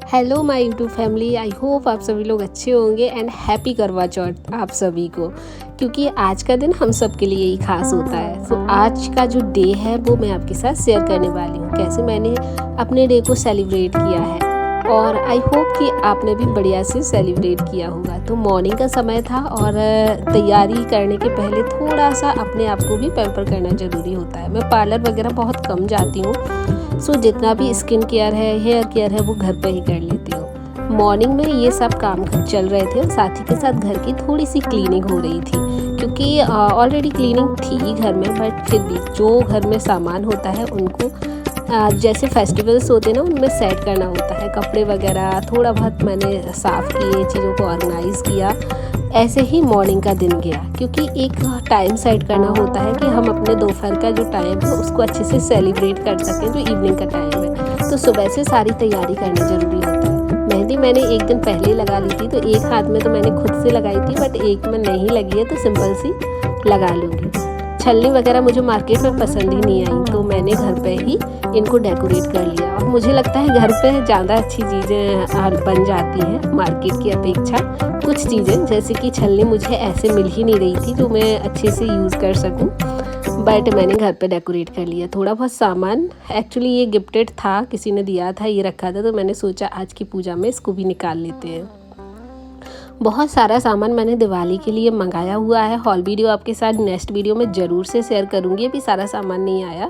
Hello my YouTube family, I hope आप सभी लोग अच्छे होंगे एंड हैप्पी करवा चौथ आप सभी को। क्योंकि आज का दिन हम सब के लिए ही खास होता है। तो आज का जो डे है वो मैं आपके साथ शेयर करने वाली हूँ, कैसे मैंने अपने डे को सेलिब्रेट किया है। और आई होप कि आपने भी बढ़िया से सेलिब्रेट किया होगा। तो मॉर्निंग का समय था और तैयारी करने के पहले थोड़ा सा अपने आप को भी पैम्पर करना ज़रूरी होता है। मैं पार्लर वगैरह बहुत कम जाती हूँ, सो जितना भी स्किन केयर है, हेयर केयर है, वो घर पे ही कर लेती हूँ। मॉर्निंग में ये सब काम चल रहे थे और साथ ही के साथ घर की थोड़ी सी क्लीनिंग हो रही थी, क्योंकि ऑलरेडी क्लीनिंग थी घर में, बट फिर भी जो घर में सामान होता है उनको जैसे फेस्टिवल्स होते हैं ना, उनमें सेट करना होता है। कपड़े वगैरह थोड़ा बहुत मैंने साफ़ किए, चीज़ों को ऑर्गेनाइज़ किया। ऐसे ही मॉर्निंग का दिन गया, क्योंकि एक टाइम सेट करना होता है कि हम अपने दोपहर का जो टाइम है उसको अच्छे से सेलिब्रेट कर सकें, जो इवनिंग का टाइम है। तो सुबह से सारी तैयारी करनी ज़रूरी होती है। मेहंदी मैंने एक दिन पहले लगा ली थी, तो एक हाथ में तो मैंने खुद से लगाई थी, बट एक में नहीं लगी है तो सिंपल सी लगा लूँगी। छलनी वगैरह मुझे मार्केट में पसंद ही नहीं आई, तो मैंने घर पे ही इनको डेकोरेट कर लिया। और मुझे लगता है घर पे ज़्यादा अच्छी चीज़ें बन जाती हैं मार्केट की अपेक्षा। कुछ चीज़ें जैसे कि छलनी मुझे ऐसे मिल ही नहीं रही थी जो मैं अच्छे से यूज़ कर सकूं, बट मैंने घर पे डेकोरेट कर लिया। थोड़ा बहुत सामान, एक्चुअली ये गिफ्टेड था, किसी ने दिया था, ये रखा था, तो मैंने सोचा आज की पूजा में इसको भी निकाल लेते हैं। बहुत सारा सामान मैंने दिवाली के लिए मंगाया हुआ है। हॉल वीडियो आपके साथ नेक्स्ट वीडियो में ज़रूर से शेयर करूँगी। अभी सारा सामान नहीं आया,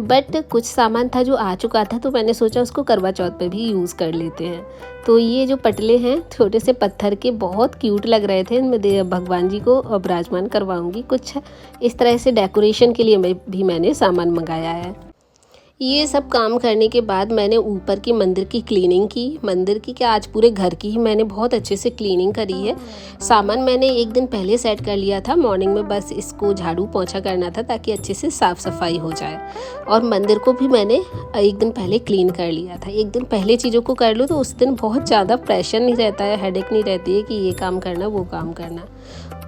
बट कुछ सामान था जो आ चुका था, तो मैंने सोचा उसको करवा चौथ पे भी यूज़ कर लेते हैं। तो ये जो पटले हैं छोटे से पत्थर के, बहुत क्यूट लग रहे थे। इनमें भगवान जी को विराजमान करवाऊँगी। कुछ इस तरह से डेकोरेशन के लिए मैंने सामान मंगाया है। ये सब काम करने के बाद मैंने ऊपर की मंदिर की क्लीनिंग की। मंदिर की क्या, आज पूरे घर की ही मैंने बहुत अच्छे से क्लीनिंग करी है। सामान मैंने एक दिन पहले सेट कर लिया था। मॉर्निंग में बस इसको झाड़ू पोंछा करना था ताकि अच्छे से साफ़ सफाई हो जाए। और मंदिर को भी मैंने एक दिन पहले क्लीन कर लिया था। एक दिन पहले चीज़ों को कर लूँ तो उस दिन बहुत ज़्यादा प्रेशर नहीं रहता है, हेडेक नहीं रहती है कि ये काम करना वो काम करना।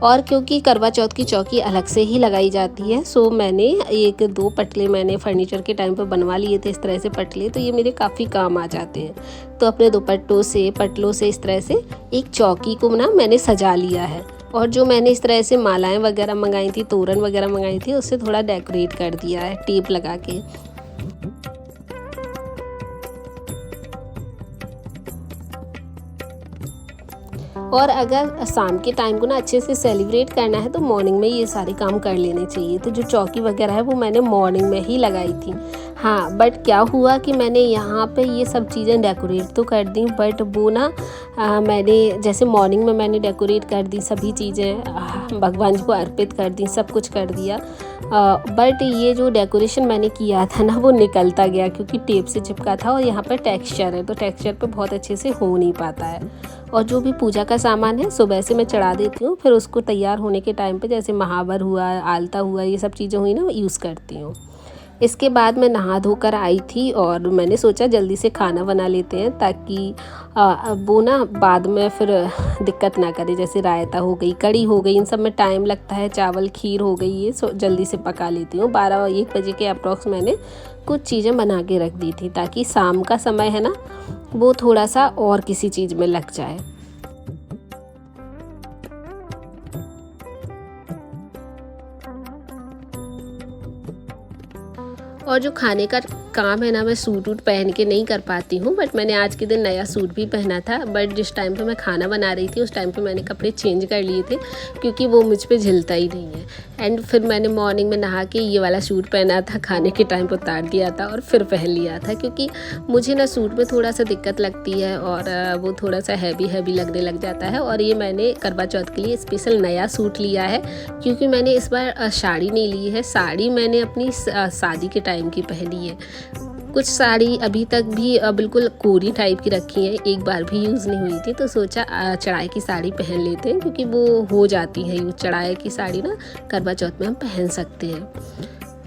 और क्योंकि करवा चौथ की चौकी अलग से ही लगाई जाती है, सो मैंने एक दो पटले मैंने फर्नीचर के टाइम पर बनवा लिए थे, इस तरह से पटले, तो ये मेरे काफ़ी काम आ जाते हैं। तो अपने दुपट्टों से, पटलों से इस तरह से एक चौकी को ना मैंने सजा लिया है। और जो मैंने इस तरह से मालाएं वगैरह मंगाई थी, तोरण वगैरह मंगाई थी, उससे थोड़ा डेकोरेट कर दिया है टेप लगा के। और अगर शाम के टाइम को ना अच्छे से सेलिब्रेट करना है तो मॉर्निंग में ये सारे काम कर लेने चाहिए। तो जो चौकी वगैरह है वो मैंने मॉर्निंग में ही लगाई थी। हाँ, बट क्या हुआ कि मैंने यहाँ पे ये सब चीज़ें डेकोरेट तो कर दी, बट वो ना मैंने जैसे मॉर्निंग में मैंने डेकोरेट कर दी, सभी चीज़ें भगवान जी को अर्पित कर दी, सब कुछ कर दिया, बट ये जो डेकोरेशन मैंने किया था ना वो निकलता गया, क्योंकि टेप से चिपका था और यहाँ पर टेक्सचर है, तो टेक्सचर पे बहुत अच्छे से हो नहीं पाता है। और जो भी पूजा का सामान है सुबह से मैं चढ़ा देती हूँ, फिर उसको तैयार होने के टाइम पे जैसे महावर हुआ, आलता हुआ, ये सब चीज़ें हुई ना, यूज़ करती हूँ। इसके बाद मैं नहा धोकर आई थी और मैंने सोचा जल्दी से खाना बना लेते हैं, ताकि वो ना बाद में फिर दिक्कत ना करे। जैसे रायता हो गई, कड़ी हो गई, इन सब में टाइम लगता है, चावल खीर हो गई, ये जल्दी से पका लेती हूँ। 12-1 बजे के अप्रॉक्स मैंने कुछ चीज़ें बना के रख दी थी, ताकि शाम का समय है ना वो थोड़ा सा और किसी चीज़ में लग जाए। और जो खाने का काम है ना, मैं सूट वूट पहन के नहीं कर पाती हूँ, बट मैंने आज के दिन नया सूट भी पहना था। बट जिस टाइम पे मैं खाना बना रही थी उस टाइम पे मैंने कपड़े चेंज कर लिए थे, क्योंकि वो मुझ पे झिलता ही नहीं है। एंड फिर मैंने मॉर्निंग में नहा के ये वाला सूट पहना था, खाने के टाइम पर उतार दिया था और फिर पहन लिया था, क्योंकि मुझे ना सूट में थोड़ा सा दिक्कत लगती है और वो थोड़ा सा हैवी लगने लग जाता है। और ये मैंने करवा चौथ के लिए स्पेशल नया सूट लिया है, क्योंकि मैंने इस बार साड़ी नहीं ली है। साड़ी मैंने अपनी शादी के टाइम की पहनी है। कुछ साड़ी अभी तक भी बिल्कुल कोरी टाइप की रखी है, एक बार भी यूज़ नहीं हुई थी, तो सोचा चढ़ाई की साड़ी पहन लेते हैं, क्योंकि वो हो जाती है यूज़। चढ़ाई की साड़ी ना करवा चौथ में हम पहन सकते हैं।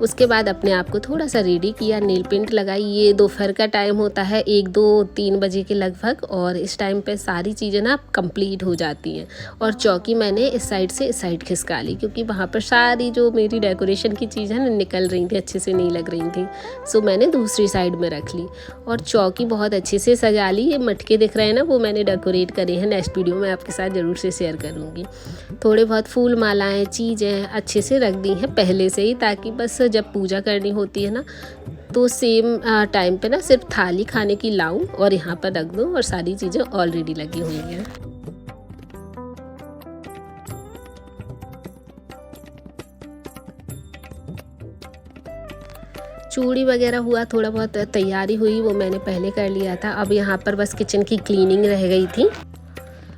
उसके बाद अपने आप को थोड़ा सा रेडी किया, नेल पेंट लगाई। ये दोपहर का टाइम होता है 1-2-3 बजे के लगभग, और इस टाइम पे सारी चीज़ें ना कंप्लीट हो जाती हैं। और चौकी मैंने इस साइड से इस साइड खिसका ली, क्योंकि वहाँ पर सारी जो मेरी डेकोरेशन की चीज़ें ना निकल रही थी, अच्छे से नहीं लग रही थी। सो मैंने दूसरी साइड में रख ली और चौकी बहुत अच्छे से सजा ली। ये मटके दिख रहे हैं ना, वो मैंने डेकोरेट करे हैं। नेक्स्ट वीडियो में आपके साथ ज़रूर से शेयर करूँगी। थोड़े बहुत फूल मालाएँ चीज़ें अच्छे से रख दी हैं पहले से ही, ताकि बस जब पूजा करनी होती है ना तो सेम टाइम पे ना सिर्फ थाली खाने की लाऊं और यहाँ पर रख दूं, और सारी चीज़ें ऑलरेडी लगी हुई हैं। चूड़ी वगैरह हुआ, थोड़ा बहुत तैयारी हुई, वो मैंने पहले कर लिया था। अब यहाँ पर बस किचन की क्लीनिंग रह गई थी।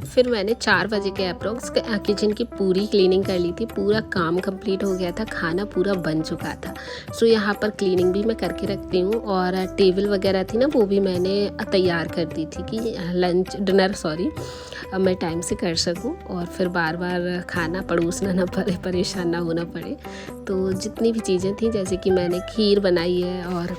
फिर मैंने 4 बजे के अप्रोक्स किचन की पूरी क्लीनिंग कर ली थी। पूरा काम कंप्लीट हो गया था, खाना पूरा बन चुका था। सो यहाँ पर क्लीनिंग भी मैं करके रखती हूँ, और टेबल वगैरह थी ना, वो भी मैंने तैयार कर दी थी कि डिनर मैं टाइम से कर सकूँ, और फिर बार बार खाना परोसना ना पड़े, परेशान ना होना पड़े। तो जितनी भी चीज़ें थी, जैसे कि मैंने खीर बनाई है, और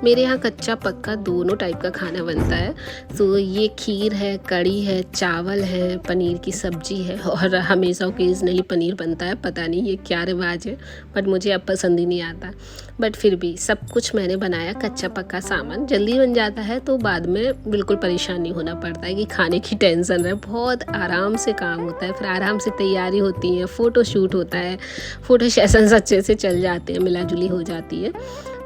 मेरे यहाँ कच्चा पक्का दोनों टाइप का खाना बनता है। तो ये खीर है, कड़ी है, चावल है, पनीर की सब्ज़ी है, और हमेशा ओकेजनली पनीर बनता है। पता नहीं ये क्या रिवाज है, बट मुझे अब पसंद ही नहीं आता। बट फिर भी सब कुछ मैंने बनाया। कच्चा पक्का सामान जल्दी बन जाता है, तो बाद में बिल्कुल परेशान नहीं होना पड़ता है कि खाने की टेंशन है। बहुत आराम से काम होता है, फिर आराम से तैयारी होती है, फ़ोटो शूट होता है, फ़ोटो सेशंस अच्छे से चल जाते हैं, मिलाजुली हो जाती है।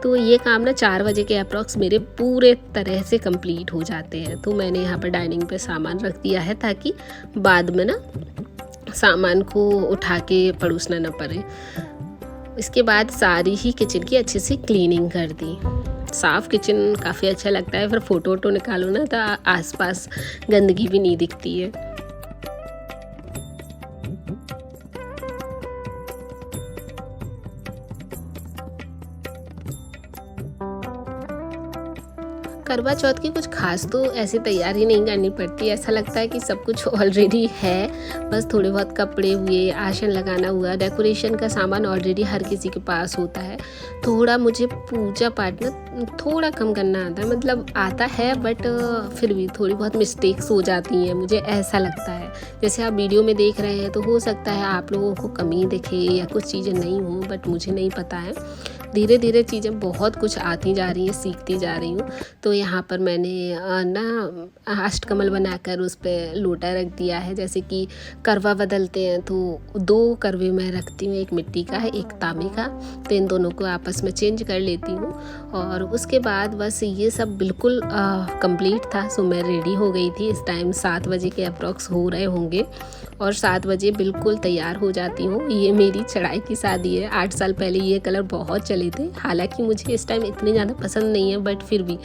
तो ये काम ना 4 बजे के अप्रॉक्स मेरे पूरे तरह से कंप्लीट हो जाते हैं। तो मैंने यहाँ पर डाइनिंग पे सामान रख दिया है, ताकि बाद में ना सामान को उठा के परोसना ना पड़े। इसके बाद सारी ही किचन की अच्छे से क्लीनिंग कर दी। साफ़ किचन काफ़ी अच्छा लगता है, फिर फ़ोटो वोटो निकालो ना तो आसपास गंदगी भी नहीं दिखती है। करवा चौथ की कुछ खास तो ऐसी तैयारी नहीं करनी पड़ती। ऐसा लगता है कि सब कुछ ऑलरेडी है, बस थोड़े बहुत कपड़े हुए, आसन लगाना हुआ, डेकोरेशन का सामान ऑलरेडी हर किसी के पास होता है। थोड़ा मुझे पूजा पाठ ना थोड़ा कम करना आता है, मतलब आता है, बट फिर भी थोड़ी बहुत मिस्टेक्स हो जाती हैं, मुझे ऐसा लगता है। जैसे आप वीडियो में देख रहे हैं, तो हो सकता है आप लोगों को कमी दिखे या कुछ चीज़ें नहीं हो, बट मुझे नहीं पता है। धीरे धीरे चीज़ें बहुत कुछ आती जा रही हैं, सीखती जा रही हूँ। तो यहाँ पर मैंने ना अष्टकमल बनाकर उस पर लोटा रख दिया है। जैसे कि करवा बदलते हैं, तो 2 करवे मैं रखती हूँ, एक मिट्टी का है, एक तांबे का। तो इन दोनों को आपस में चेंज कर लेती हूँ, और उसके बाद बस ये सब बिल्कुल कंप्लीट था। सो मैं रेडी हो गई थी। इस टाइम 7 बजे के अप्रॉक्स हो रहे होंगे, और 7 बजे बिल्कुल तैयार हो जाती हूँ। ये मेरी चढ़ाई की शादी है। 8 साल पहले ये कलर बहुत चले थे, हालांकि मुझे इस टाइम इतने ज़्यादा पसंद नहीं है, बट फिर भी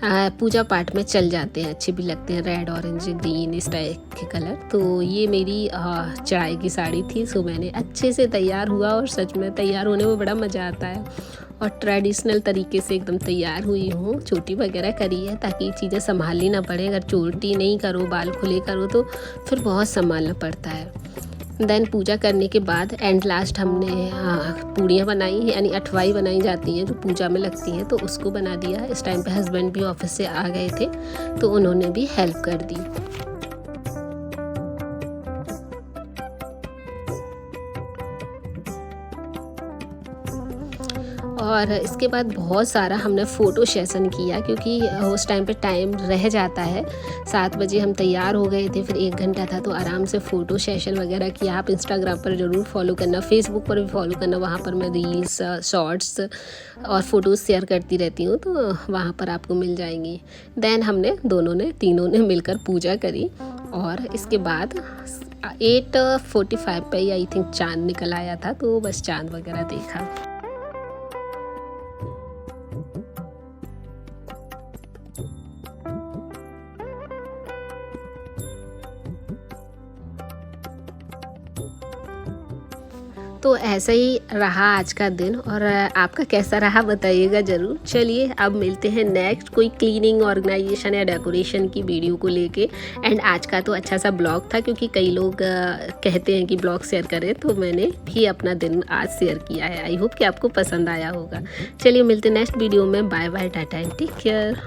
पूजा पाठ में चल जाते हैं, अच्छे भी लगते हैं, रेड, ऑरेंज, ग्रीन, इस टाइप के कलर। तो ये मेरी चढ़ाई की साड़ी थी। सो मैंने अच्छे से तैयार हुआ, और सच में तैयार होने में बड़ा मज़ा आता है, और ट्रेडिशनल तरीके से एकदम तैयार हुई हूँ। चोटी वगैरह करी है, ताकि चीज़ें संभालनी ना पड़े। अगर चोटी नहीं करो, बाल खुले करो, तो फिर बहुत संभालना पड़ता है। देन पूजा करने के बाद एंड लास्ट हमने पूड़ियाँ बनाई, यानी अठवाई बनाई जाती हैं जो पूजा में लगती हैं, तो उसको बना दिया। इस टाइम पे हस्बैंड भी ऑफिस से आ गए थे, तो उन्होंने भी हेल्प कर दी। और इसके बाद बहुत सारा हमने फ़ोटो सेशन किया, क्योंकि उस टाइम पे टाइम रह जाता है। 7 बजे हम तैयार हो गए थे, फिर 1 घंटा था, तो आराम से फ़ोटो सेशन वगैरह किया। आप इंस्टाग्राम पर ज़रूर फॉलो करना, फेसबुक पर भी फॉलो करना, वहाँ पर मैं रील्स, शॉर्ट्स और फ़ोटोज़ शेयर करती रहती हूँ, तो वहाँ पर आपको मिल जाएंगी। देन हमने तीनों ने मिलकर पूजा करी, और इसके बाद 8:45 पे आई थिंक चाँद निकल आया था, तो बस चाँद वगैरह देखा। तो ऐसा ही रहा आज का दिन, और आपका कैसा रहा बताइएगा ज़रूर। चलिए अब मिलते हैं नेक्स्ट कोई क्लीनिंग, ऑर्गेनाइजेशन या डेकोरेशन की वीडियो को लेके। एंड आज का तो अच्छा सा ब्लॉग था, क्योंकि कई लोग कहते हैं कि ब्लॉग शेयर करें, तो मैंने भी अपना दिन आज शेयर किया है। आई होप कि आपको पसंद आया होगा। चलिए मिलते हैं नेक्स्ट वीडियो में। Bye bye, tata and take care.